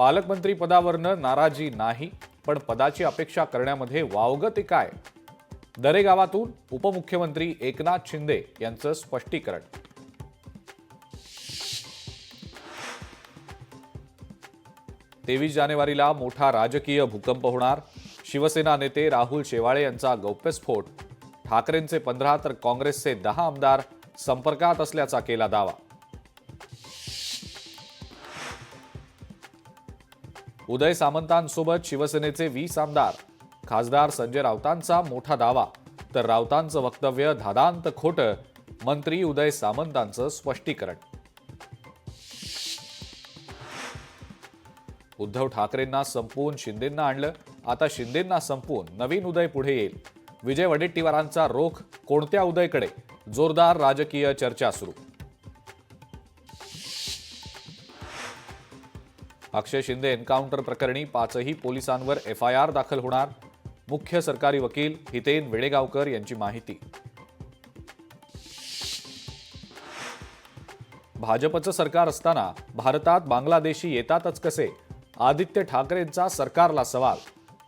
पालकमंत्री पदावरनं नाराजी नाही, पण पदाची अपेक्षा करण्यामध्ये वावगं ते काय? दरेगावातून उपमुख्यमंत्री एकनाथ शिंदे यांचं स्पष्टीकरण. 23 जानेवारीला मोठा राजकीय भूकंप होणार. शिवसेना नेते राहुल शेवाळे यांचा गौप्यस्फोट. ठाकरेंचे 15 तर काँग्रेसचे 10 आमदार संपर्कात असल्याचा केला दावा. उदय सामंतांसोबत शिवसेनेचे 20 आमदार. खासदार संजय राऊतांचा मोठा दावा, तर राऊतांचं वक्तव्य धादांत खोटं. मंत्री उदय सामंतांचं स्पष्टीकरण. उद्धव ठाकरेंना संपवून शिंदेंना आणलं, आता शिंदेंना संपवून नवीन उदय पुढे येईल. विजय वडेट्टीवारांचा रोख कोणत्या उदयकडे? जोरदार राजकीय चर्चा सुरू. अक्षय शिंदे एन्काउंटर प्रकरणी 5ही पोलिसांवर FIR दाखल होणार. मुख्य सरकारी वकील हितेन वेडेगावकर यांची माहिती. भाजपचं सरकार असताना भारतात बांगलादेशी येतातच कसे? आदित्य ठाकरेंचा सरकारला सवाल.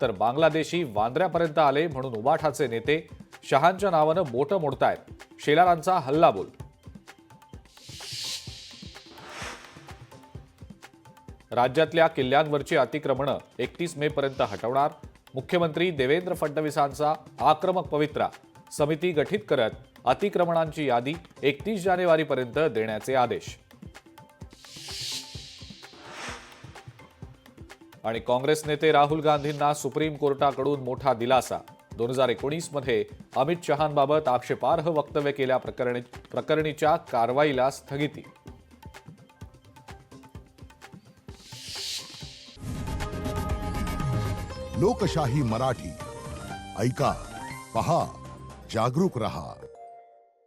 तर बांगलादेशी वांद्र्यापर्यंत आले म्हणून उबाठाचे नेते शहांच्या नावानं बोटं मोडतायत. शेलारांचा हल्लाबोल. राज्यातल्या किल्ल्यांवरची अतिक्रमणं 31 मे पर्यंत हटवणार. मुख्यमंत्री देवेंद्र फडणवीसांचा आक्रमक पवित्रा. समिती गठीत करत अतिक्रमणांची यादी 31 जानेवारीपर्यंत देण्याचे आदेश. आणि काँग्रेस नेते राहुल गांधींना सुप्रीम कोर्टाकडून मोठा दिलासा. 2019 मध्ये अमित शहांबाबत आक्षेपार्ह वक्तव्य केल्याप्रकरणीच्या कारवाईला स्थगिती. लोकशाही मराठी ऐका, पहा, जागरूक रहा.